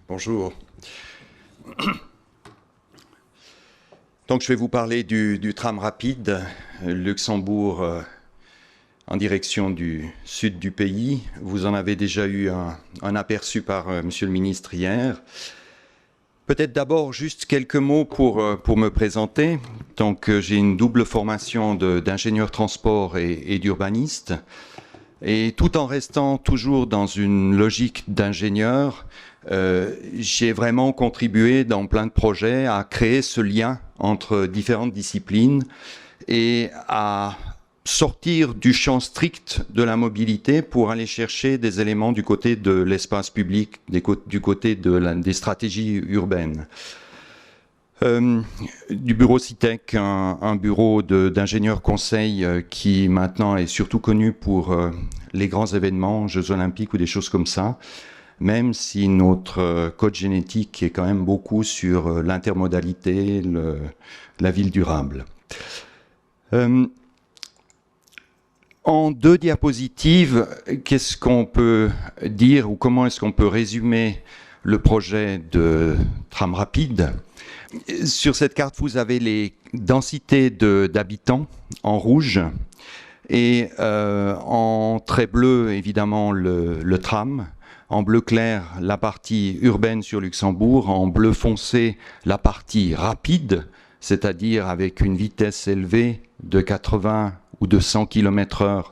Bonjour. Donc je vais vous parler du tram rapide Luxembourg en direction du sud du pays. Vous en avez déjà eu un aperçu par Monsieur le ministre hier. Peut-être d'abord juste quelques mots pour me présenter. Donc j'ai une double formation d'ingénieur transport et d'urbaniste. Et tout en restant toujours dans une logique d'ingénieur, j'ai vraiment contribué dans plein de projets à créer ce lien entre différentes disciplines et à sortir du champ strict de la mobilité pour aller chercher des éléments du côté de l'espace public, du côté des stratégies urbaines. Du bureau CITEC, un bureau d'ingénieurs conseil qui maintenant est surtout connu pour les grands événements, Jeux Olympiques ou des choses comme ça, même si notre code génétique est quand même beaucoup sur l'intermodalité, la ville durable. En deux diapositives, qu'est-ce qu'on peut dire ou comment est-ce qu'on peut résumer le projet de tram rapide ? Sur cette carte, vous avez les densités d'habitants en rouge et en trait bleu, évidemment, le tram. En bleu clair, la partie urbaine sur Luxembourg. En bleu foncé, la partie rapide, c'est-à-dire avec une vitesse élevée de 80 ou de 100 km/h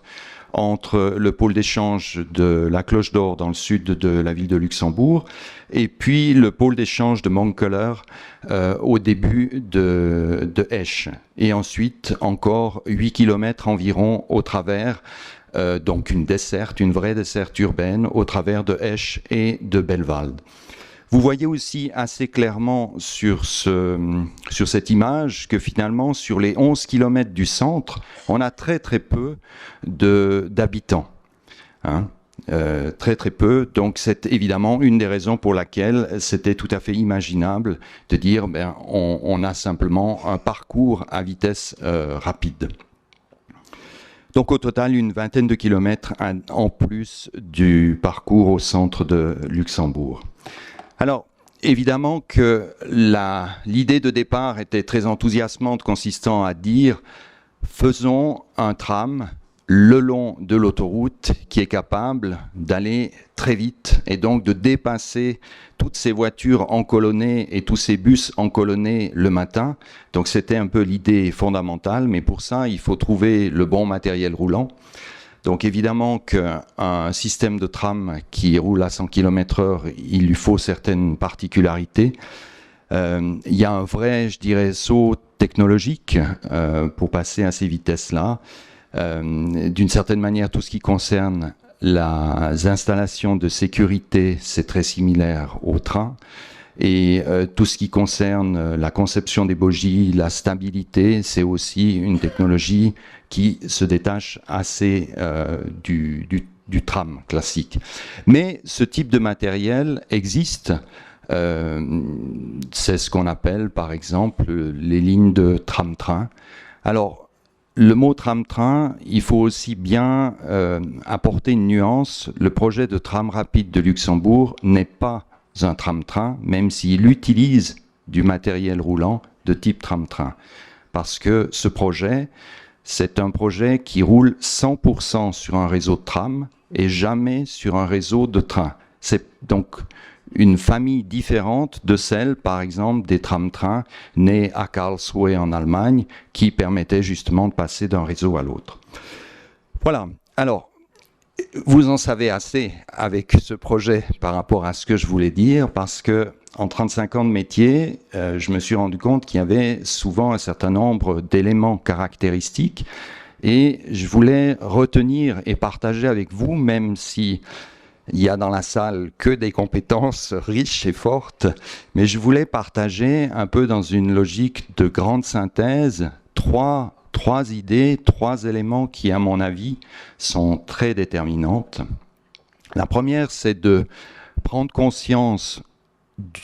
entre le pôle d'échange de la Cloche d'Or dans le sud de la ville de Luxembourg et puis le pôle d'échange de Monkeler au début de Esch. Et ensuite encore 8 km environ au travers, donc une vraie desserte urbaine au travers de Esch et de Belwald. Vous voyez aussi assez clairement sur cette image que finalement, sur les 11 km du centre, on a très très peu d'habitants. Hein, très très peu. Donc c'est évidemment une des raisons pour laquelle c'était tout à fait imaginable de dire on a simplement un parcours à vitesse rapide. Donc au total, une vingtaine de kilomètres en plus du parcours au centre de Luxembourg. Alors, évidemment que l'idée de départ était très enthousiasmante, consistant à dire faisons un tram le long de l'autoroute qui est capable d'aller très vite et donc de dépasser toutes ces voitures encolonnées et tous ces bus encolonnés le matin. Donc c'était un peu l'idée fondamentale, mais pour ça, il faut trouver le bon matériel roulant. Donc évidemment qu'un système de tram qui roule à 100 km/h, il lui faut certaines particularités. Il y a un vrai, je dirais, saut technologique pour passer à ces vitesses-là. D'une certaine manière, tout ce qui concerne les installations de sécurité, c'est très similaire au train. Et tout ce qui concerne la conception des bogies, la stabilité, c'est aussi une technologie qui se détache assez du tram classique. Mais ce type de matériel existe. C'est ce qu'on appelle, par exemple, les lignes de tram-train. Alors, le mot tram-train, il faut aussi bien apporter une nuance. Le projet de tram rapide de Luxembourg n'est pas un tram-train, même s'il utilise du matériel roulant de type tram-train. Parce que ce projet, c'est un projet qui roule 100% sur un réseau de tram et jamais sur un réseau de train. C'est donc une famille différente de celle, par exemple, des tram-trains nés à Karlsruhe en Allemagne, qui permettaient justement de passer d'un réseau à l'autre. Voilà. Alors, vous en savez assez avec ce projet par rapport à ce que je voulais dire, parce que en 35 ans de métier, je me suis rendu compte qu'il y avait souvent un certain nombre d'éléments caractéristiques et je voulais retenir et partager avec vous, même si il y a dans la salle que des compétences riches et fortes, mais je voulais partager un peu dans une logique de grande synthèse trois idées, trois éléments qui, à mon avis, sont très déterminantes. La première, c'est de prendre conscience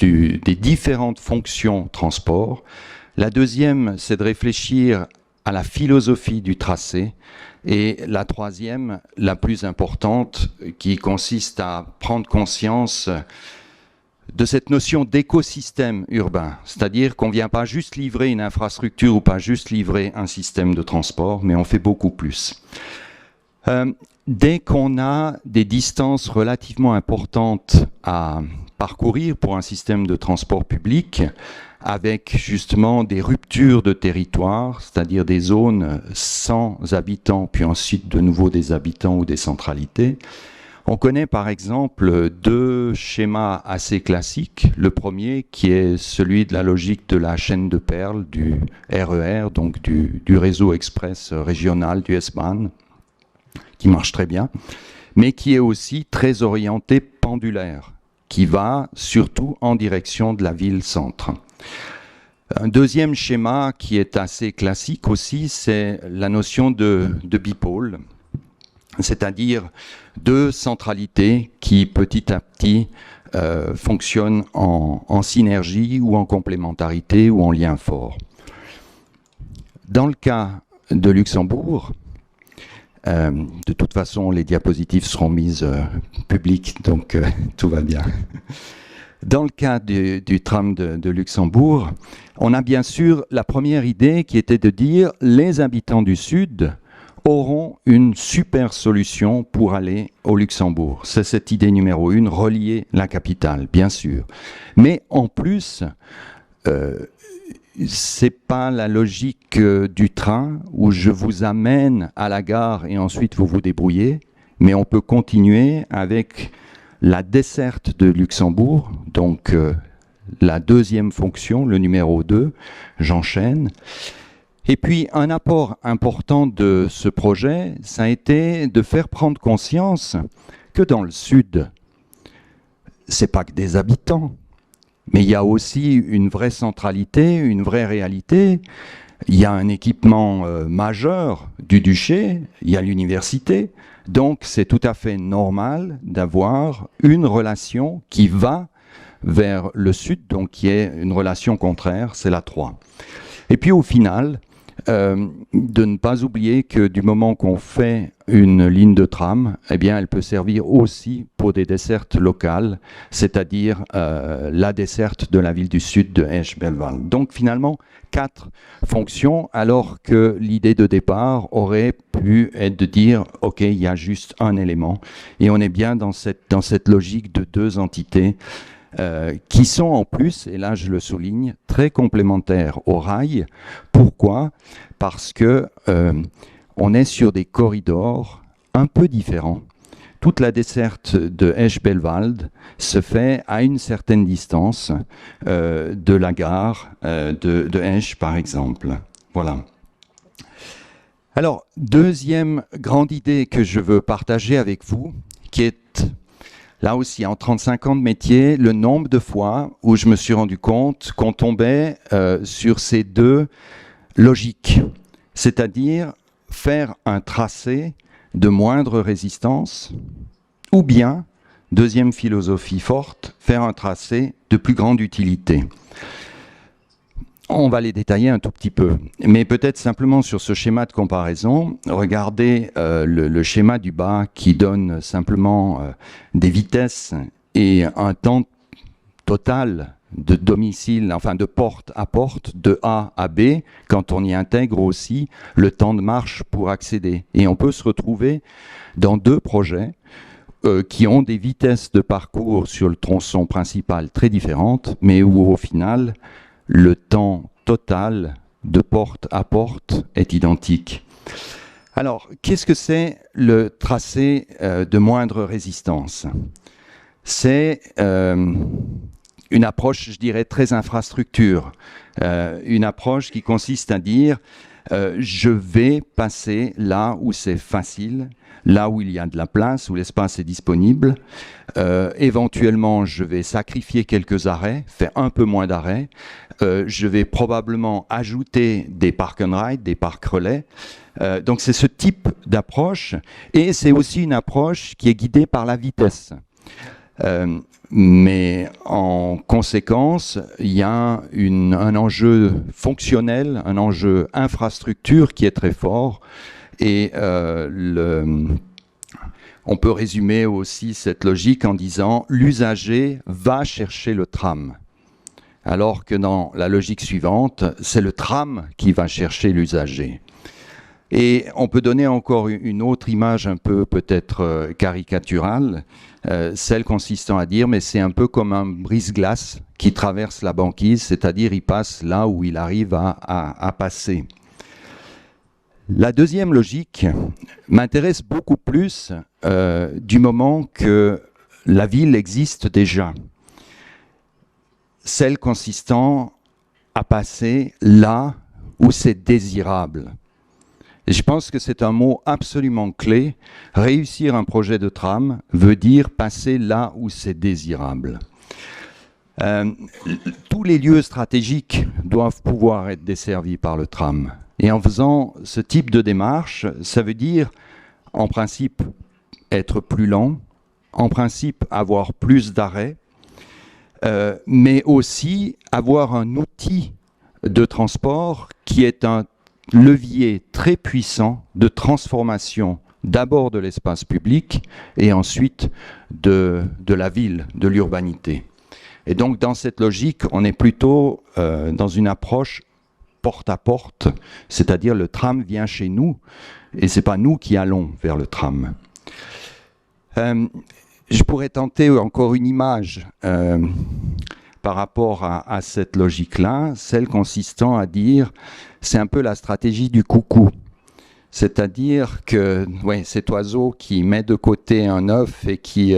des différentes fonctions transport. La deuxième, c'est de réfléchir à la philosophie du tracé. Et la troisième, la plus importante, qui consiste à prendre conscience de cette notion d'écosystème urbain, c'est-à-dire qu'on ne vient pas juste livrer une infrastructure ou pas juste livrer un système de transport, mais on fait beaucoup plus. Dès qu'on a des distances relativement importantes à parcourir pour un système de transport public, avec justement des ruptures de territoire, c'est-à-dire des zones sans habitants, puis ensuite de nouveau des habitants ou des centralités. On connaît par exemple deux schémas assez classiques. Le premier qui est celui de la logique de la chaîne de perles, du RER, donc du réseau express régional, du S-Bahn, qui marche très bien, mais qui est aussi très orienté pendulaire, qui va surtout en direction de la ville-centre. Un deuxième schéma qui est assez classique aussi, c'est la notion de bipôle, c'est-à-dire deux centralités qui petit à petit fonctionnent en synergie ou en complémentarité ou en lien fort. Dans le cas de Luxembourg, de toute façon les diapositives seront mises publiques, donc tout va bien. Dans le cas du tram de Luxembourg, on a bien sûr la première idée qui était de dire les habitants du Sud auront une super solution pour aller au Luxembourg. C'est cette idée numéro 1, relier la capitale, bien sûr. Mais en plus, c'est pas la logique du train où je vous amène à la gare et ensuite vous vous débrouillez, mais on peut continuer avec la desserte de Luxembourg, donc la deuxième fonction, le numéro 2, j'enchaîne. Et puis un apport important de ce projet, ça a été de faire prendre conscience que dans le Sud, c'est pas que des habitants, mais il y a aussi une vraie centralité, une vraie réalité. Il y a un équipement majeur du duché, il y a l'université. Donc c'est tout à fait normal d'avoir une relation qui va vers le sud, donc qui est une relation contraire, c'est la 3. Et puis au final, de ne pas oublier que du moment qu'on fait une ligne de tram, eh bien elle peut servir aussi pour des dessertes locales, c'est-à-dire la desserte de la ville du sud de Esch-Belval. Donc finalement, 4 fonctions, alors que l'idée de départ aurait pu être de dire « Ok, il y a juste un élément ». Et on est bien dans cette logique de 2 entités qui sont en plus, et là je le souligne, très complémentaires au rail. Pourquoi ? Parce que on est sur des corridors un peu différents. Toute la desserte de Esch-Belwald se fait à une certaine distance de la gare de Esch, par exemple. Voilà. Alors, deuxième grande idée que je veux partager avec vous, qui est là aussi, en 35 ans de métier, le nombre de fois où je me suis rendu compte qu'on tombait sur ces 2 logiques, c'est-à-dire faire un tracé de moindre résistance, ou bien, deuxième philosophie forte, faire un tracé de plus grande utilité. On va les détailler un tout petit peu, mais peut-être simplement sur ce schéma de comparaison, regardez le schéma du bas qui donne simplement des vitesses et un temps total de domicile, enfin de porte à porte, de A à B, quand on y intègre aussi le temps de marche pour accéder. Et on peut se retrouver dans 2 projets qui ont des vitesses de parcours sur le tronçon principal très différentes, mais où au final, le temps total de porte à porte est identique. Alors, qu'est-ce que c'est le tracé de moindre résistance ? C'est une approche, je dirais, très infrastructure. Une approche qui consiste à dire je vais passer là où c'est facile, là où il y a de la place, où l'espace est disponible. Éventuellement, je vais sacrifier quelques arrêts, faire un peu moins d'arrêts. Je vais probablement ajouter des park and ride, des parcs relais. Donc c'est ce type d'approche. Et c'est aussi une approche qui est guidée par la vitesse. Mais en conséquence, il y a un enjeu fonctionnel, un enjeu infrastructure qui est très fort. Et on On peut résumer aussi cette logique en disant l'usager va chercher le tram. Alors que dans la logique suivante, c'est le tram qui va chercher l'usager. Et on peut donner encore une autre image un peu peut-être caricaturale, celle consistant à dire mais c'est un peu comme un brise-glace qui traverse la banquise, c'est-à-dire il passe là où il arrive à passer. La deuxième logique m'intéresse beaucoup plus du moment que la ville existe déjà. Celle consistant à passer là où c'est désirable. Et je pense que c'est un mot absolument clé. Réussir un projet de tram veut dire passer là où c'est désirable. Tous les lieux stratégiques doivent pouvoir être desservis par le tram. Et en faisant ce type de démarche, ça veut dire, en principe, être plus lent, en principe, avoir plus d'arrêts, mais aussi avoir un outil de transport qui est un levier très puissant de transformation d'abord de l'espace public et ensuite de la ville, de l'urbanité. Et donc dans cette logique, on est plutôt dans une approche porte à porte, c'est-à-dire le tram vient chez nous et c'est pas nous qui allons vers le tram. Je pourrais tenter encore une image par rapport à cette logique-là, celle consistant à dire c'est un peu la stratégie du coucou. C'est-à-dire que cet oiseau qui met de côté un œuf et qui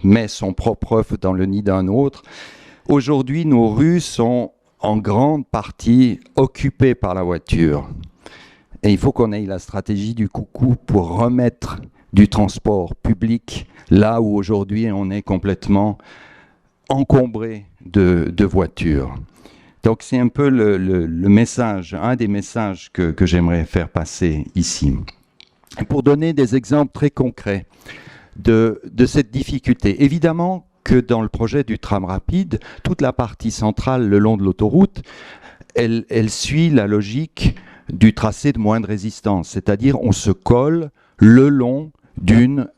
met son propre œuf dans le nid d'un autre, aujourd'hui nos rues sont en grande partie occupées par la voiture. Et il faut qu'on ait la stratégie du coucou pour remettre du transport public là où aujourd'hui on est complètement encombré de voitures. Donc c'est un peu le message, un des messages que j'aimerais faire passer ici. Et pour donner des exemples très concrets de cette difficulté, évidemment que dans le projet du tram rapide, toute la partie centrale le long de l'autoroute, elle suit la logique du tracé de moindre résistance, c'est-à-dire on se colle le long d'une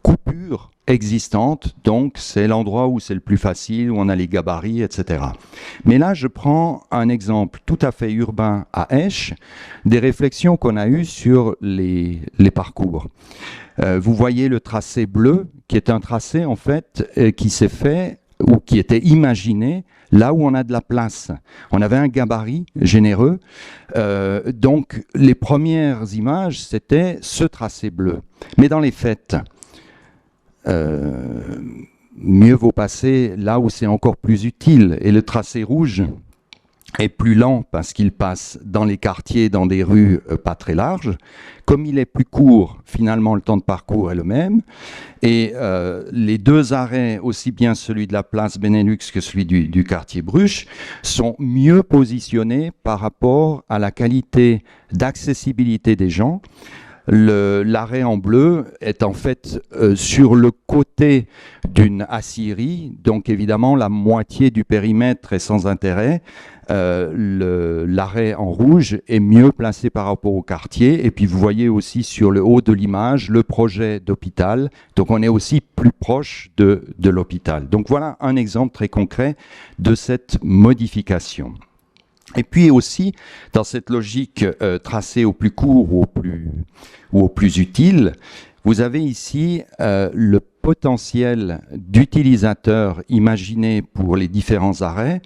coupure existante, donc c'est l'endroit où c'est le plus facile, où on a les gabarits, etc. Mais là, je prends un exemple tout à fait urbain à Esch, des réflexions qu'on a eues sur les parcours. Vous voyez le tracé bleu, qui est un tracé en fait qui s'est fait ou qui était imaginé là où on a de la place. On avait un gabarit généreux, donc les premières images, c'était ce tracé bleu. Mais dans les faits, mieux vaut passer là où c'est encore plus utile. Et le tracé rouge est plus lent parce qu'il passe dans les quartiers, dans des rues pas très larges. Comme il est plus court, finalement le temps de parcours est le même. Et les deux arrêts, aussi bien celui de la place Benelux que celui du quartier Bruch, sont mieux positionnés par rapport à la qualité d'accessibilité des gens. L'arrêt en bleu est en fait sur le côté d'une aciérie, donc évidemment la moitié du périmètre est sans intérêt. L'arrêt en rouge est mieux placé par rapport au quartier, et puis vous voyez aussi sur le haut de l'image le projet d'hôpital, donc on est aussi plus proche de l'hôpital. Donc voilà un exemple très concret de cette modification. Et puis aussi, dans cette logique tracée au plus court ou au plus utile, vous avez ici le potentiel d'utilisateurs imaginé pour les différents arrêts.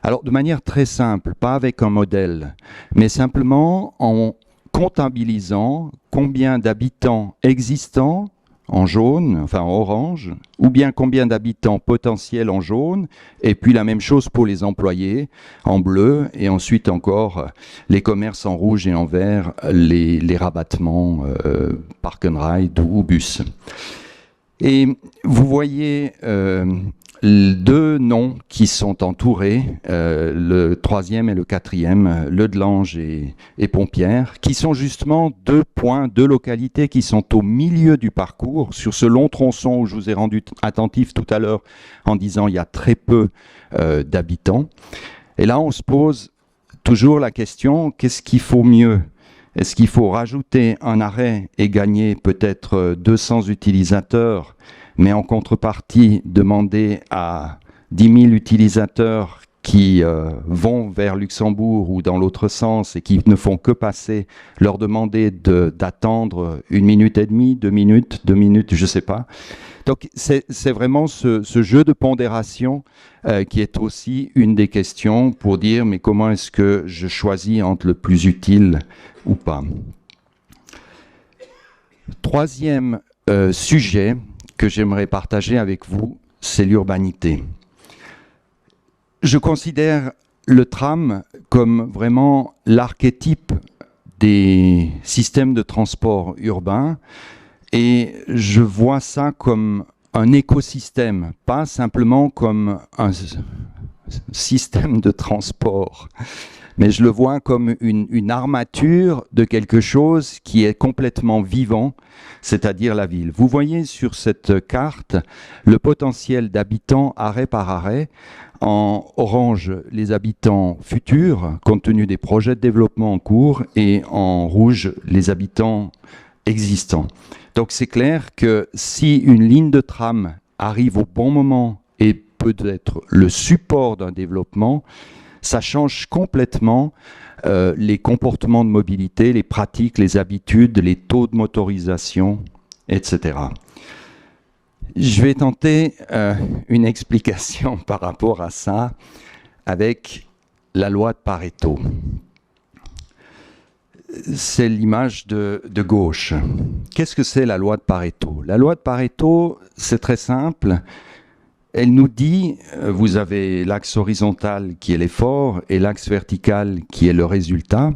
Alors, de manière très simple, pas avec un modèle, mais simplement en comptabilisant combien d'habitants existants en jaune, enfin en orange, ou bien combien d'habitants potentiels en jaune, et puis la même chose pour les employés en bleu, et ensuite encore les commerces en rouge et en vert, les rabattements park and ride ou bus. Et vous voyez deux noms qui sont entourés, le troisième et le quatrième, Le Delange et Pompierre, qui sont justement deux points, deux localités qui sont au milieu du parcours, sur ce long tronçon où je vous ai rendu attentif tout à l'heure en disant il y a très peu d'habitants. Et là, on se pose toujours la question, qu'est-ce qu'il faut mieux ? Est-ce qu'il faut rajouter un arrêt et gagner peut-être 200 utilisateurs, mais en contrepartie demander à 10 000 utilisateurs qui vont vers Luxembourg ou dans l'autre sens et qui ne font que passer, leur demander d'attendre 1 minute et demie, 2 minutes, je ne sais pas. Donc c'est vraiment ce jeu de pondération qui est aussi une des questions pour dire mais comment est-ce que je choisis entre le plus utile ou pas. Troisième sujet que j'aimerais partager avec vous, c'est l'urbanité. Je considère le tram comme vraiment l'archétype des systèmes de transport urbain et je vois ça comme un écosystème, pas simplement comme un système de transport, mais je le vois comme une armature de quelque chose qui est complètement vivant, c'est-à-dire la ville. Vous voyez sur cette carte le potentiel d'habitants arrêt par arrêt. En orange, les habitants futurs, compte tenu des projets de développement en cours, et en rouge, les habitants existants. Donc c'est clair que si une ligne de tram arrive au bon moment et peut être le support d'un développement, ça change complètement les comportements de mobilité, les pratiques, les habitudes, les taux de motorisation, etc. Je vais tenter une explication par rapport à ça avec la loi de Pareto. C'est l'image de gauche. Qu'est-ce que c'est la loi de Pareto? La loi de Pareto, c'est très simple. Elle nous dit, vous avez l'axe horizontal qui est l'effort et l'axe vertical qui est le résultat.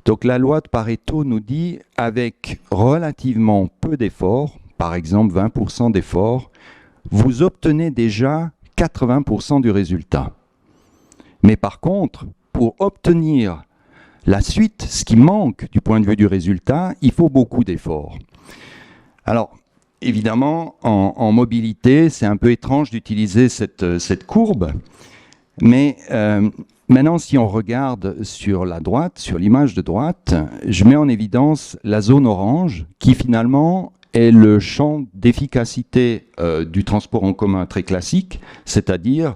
Donc la loi de Pareto nous dit, avec relativement peu d'efforts, par exemple 20% d'efforts, vous obtenez déjà 80% du résultat. Mais par contre, pour obtenir la suite, ce qui manque du point de vue du résultat, il faut beaucoup d'efforts. Alors, évidemment, en mobilité, c'est un peu étrange d'utiliser cette courbe, mais maintenant, si on regarde sur la droite, sur l'image de droite, je mets en évidence la zone orange qui finalement est le champ d'efficacité du transport en commun très classique, c'est-à-dire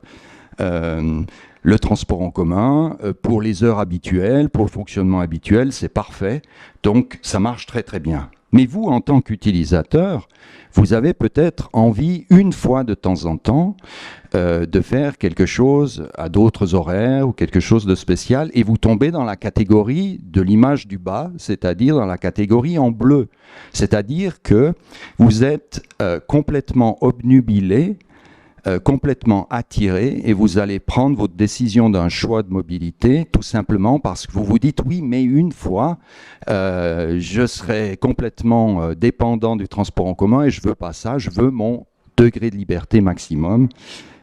le transport en commun, pour les heures habituelles, pour le fonctionnement habituel, c'est parfait, donc ça marche très très bien. Mais vous, en tant qu'utilisateur, vous avez peut-être envie, une fois de temps en temps, de faire quelque chose à d'autres horaires ou quelque chose de spécial, et vous tombez dans la catégorie de l'image du bas, c'est-à-dire dans la catégorie en bleu. C'est-à-dire que vous êtes complètement obnubilé, complètement attiré, et vous allez prendre votre décision d'un choix de mobilité tout simplement parce que vous vous dites oui, mais une fois je serai complètement dépendant du transport en commun et je veux pas ça, je veux mon degré de liberté maximum,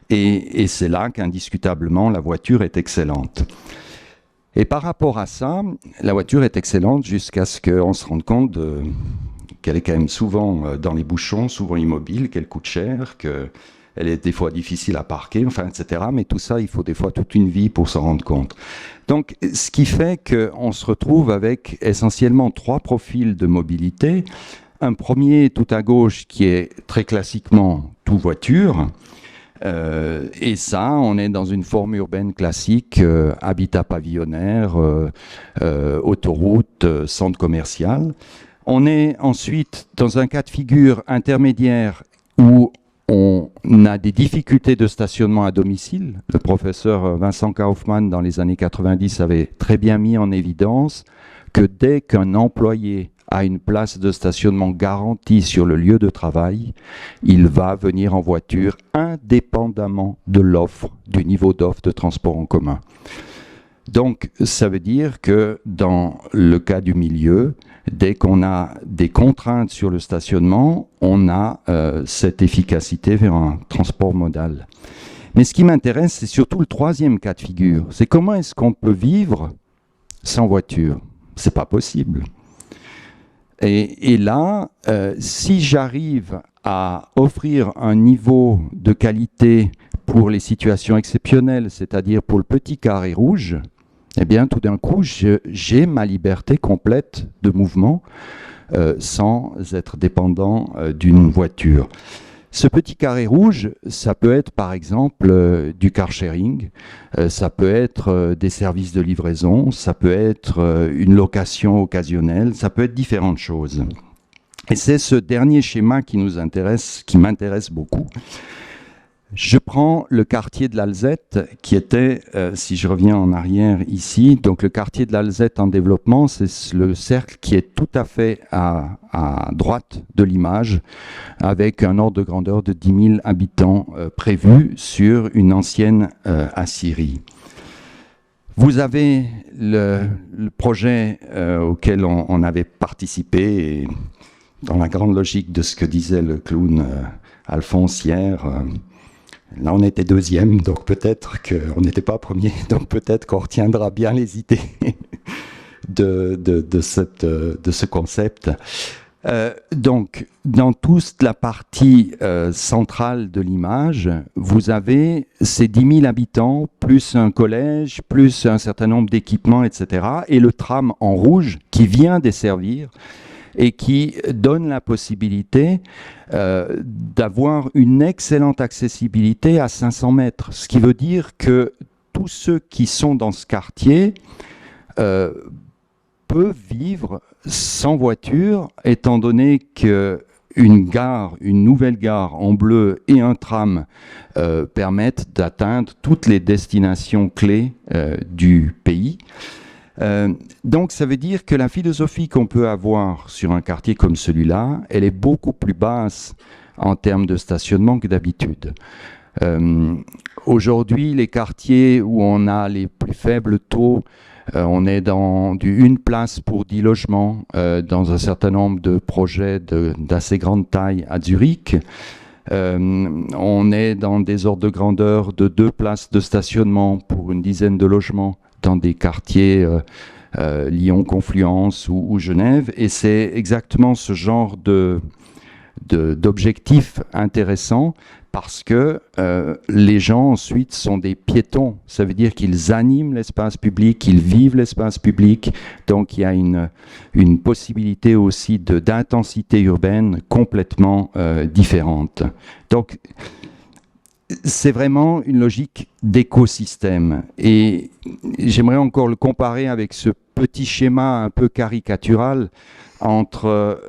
et c'est là qu'indiscutablement la voiture est excellente. Et par rapport à ça, la voiture est excellente jusqu'à ce qu'on se rende compte qu'elle est quand même souvent dans les bouchons, souvent immobile, qu'elle coûte cher, qu'elle est des fois difficile à parquer, enfin, etc. Mais tout ça, il faut des fois toute une vie pour s'en rendre compte. Donc, ce qui fait qu'on se retrouve avec essentiellement 3 profils de mobilité. Un premier tout à gauche qui est très classiquement tout voiture. Et ça, on est dans une forme urbaine classique, habitat pavillonnaire, autoroute, centre commercial. On est ensuite dans un cas de figure intermédiaire où on a des difficultés de stationnement à domicile. Le professeur Vincent Kaufmann, dans les années 90, avait très bien mis en évidence que dès qu'un employé a une place de stationnement garantie sur le lieu de travail, il va venir en voiture indépendamment de l'offre, du niveau d'offre de transport en commun. Donc, ça veut dire que dans le cas du milieu, dès qu'on a des contraintes sur le stationnement, on a cette efficacité vers un transport modal. Mais ce qui m'intéresse, c'est surtout le troisième cas de figure. C'est comment est-ce qu'on peut vivre sans voiture? C'est pas possible. Et là, si j'arrive à offrir un niveau de qualité pour les situations exceptionnelles, c'est-à-dire pour le petit carré rouge, eh bien, tout d'un coup, j'ai ma liberté complète de mouvement sans être dépendant d'une voiture. Ce petit carré rouge, ça peut être par exemple du car sharing, ça peut être des services de livraison, ça peut être une location occasionnelle, ça peut être différentes choses. Et c'est ce dernier schéma qui nous intéresse, qui m'intéresse beaucoup. Je prends le quartier de l'Alzette, qui était, si je reviens en arrière ici, donc le quartier de l'Alzette en développement, c'est le cercle qui est tout à fait à droite de l'image, avec un ordre de grandeur de 10 000 habitants prévu sur une ancienne Assyrie. Vous avez le projet auquel on avait participé, et dans la grande logique de ce que disait le clown Alphonse hier, là, on était deuxième, donc peut-être qu'on n'était pas premier, donc peut-être qu'on retiendra bien les idées de ce concept. Donc, dans toute la partie centrale de l'image, vous avez ces 10 000 habitants, plus un collège, plus un certain nombre d'équipements, etc. Et le tram en rouge qui vient desservir et qui donne la possibilité d'avoir une excellente accessibilité à 500 mètres. Ce qui veut dire que tous ceux qui sont dans ce quartier peuvent vivre sans voiture, étant donné qu'une gare, une nouvelle gare en bleu et un tram permettent d'atteindre toutes les destinations clés du pays. Donc ça veut dire que la philosophie qu'on peut avoir sur un quartier comme celui-là, elle est beaucoup plus basse en termes de stationnement que d'habitude. Aujourd'hui, les quartiers où on a les plus faibles taux, on est dans du 1 place pour 10 logements, dans un certain nombre de projets d'assez grande taille à Zurich. On est dans des ordres de grandeur de 2 places de stationnement pour une dizaine de logements dans des quartiers Lyon, Confluence ou Genève. Et c'est exactement ce genre d'objectif intéressant parce que les gens ensuite sont des piétons. Ça veut dire qu'ils animent l'espace public, qu'ils vivent l'espace public. Donc il y a une possibilité aussi d'intensité urbaine complètement différente. Donc c'est vraiment une logique d'écosystème. Et j'aimerais encore le comparer avec ce petit schéma un peu caricatural entre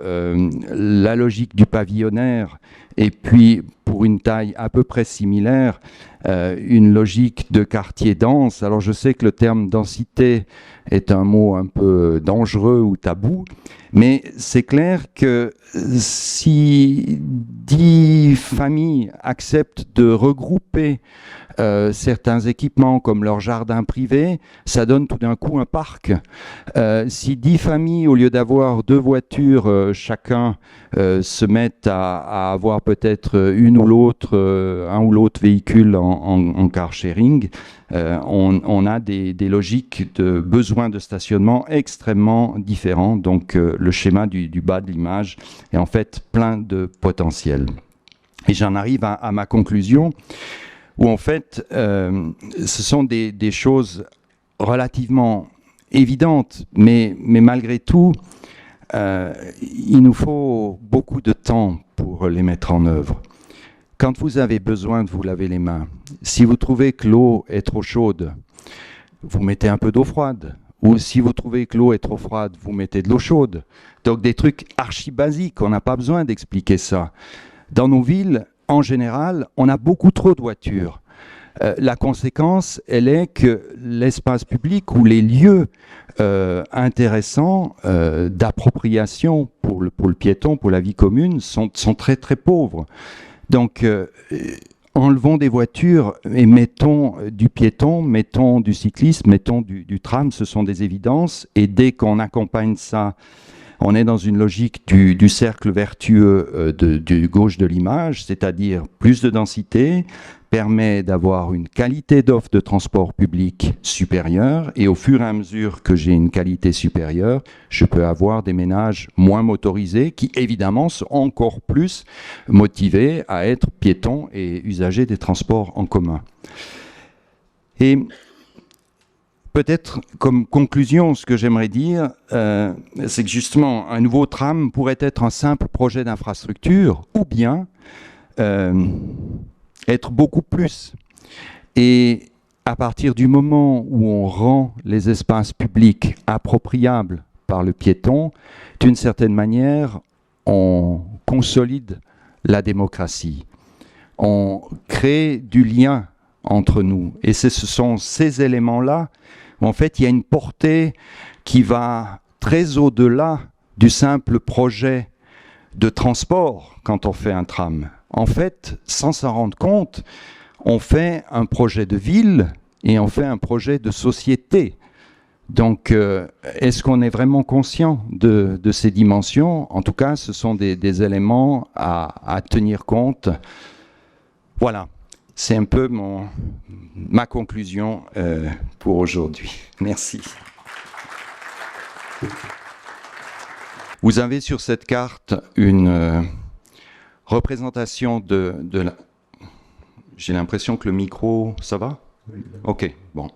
la logique du pavillonnaire et puis, pour une taille à peu près similaire, une logique de quartier dense. Alors je sais que le terme densité est un mot un peu dangereux ou tabou, mais c'est clair que si 10 familles acceptent de regrouper certains équipements comme leur jardin privé, ça donne tout d'un coup un parc. Si 10 familles, au lieu d'avoir 2 voitures chacun, se mettent à avoir peut-être une ou l'autre, un ou l'autre véhicule en car sharing, on a des logiques de besoin de stationnement extrêmement différents. Donc le schéma du bas de l'image est en fait plein de potentiel. Et j'en arrive à ma conclusion, où en fait, ce sont des choses relativement évidentes, mais malgré tout, il nous faut beaucoup de temps pour les mettre en œuvre. Quand vous avez besoin de vous laver les mains, si vous trouvez que l'eau est trop chaude, vous mettez un peu d'eau froide. Ou si vous trouvez que l'eau est trop froide, vous mettez de l'eau chaude. Donc des trucs archi basiques, on n'a pas besoin d'expliquer ça. Dans nos villes, en général, on a beaucoup trop de voitures. La conséquence, elle est que l'espace public ou les lieux intéressants d'appropriation pour le piéton, pour la vie commune, sont très très pauvres. Donc, enlevons des voitures et mettons du piéton, mettons du cyclisme, mettons du tram, ce sont des évidences. Et dès qu'on accompagne ça, on est dans une logique du cercle vertueux du gauche de l'image, c'est-à-dire plus de densité, permet d'avoir une qualité d'offre de transport public supérieure, et au fur et à mesure que j'ai une qualité supérieure, je peux avoir des ménages moins motorisés qui évidemment sont encore plus motivés à être piétons et usagers des transports en commun. Et peut-être comme conclusion, ce que j'aimerais dire, c'est que justement, un nouveau tram pourrait être un simple projet d'infrastructure ou bien être beaucoup plus. Et à partir du moment où on rend les espaces publics appropriables par le piéton, d'une certaine manière, on consolide la démocratie. On crée du lien entre nous. Et ce sont ces éléments-là où, en fait, il y a une portée qui va très au-delà du simple projet de transport quand on fait un tram. En fait, sans s'en rendre compte, on fait un projet de ville et on fait un projet de société. Donc, est-ce qu'on est vraiment conscient de ces dimensions? En tout cas, ce sont des éléments à tenir compte. Voilà, c'est un peu ma conclusion pour aujourd'hui. Merci. Vous avez sur cette carte une représentation de la... J'ai l'impression que le micro, ça va? Ok, bon.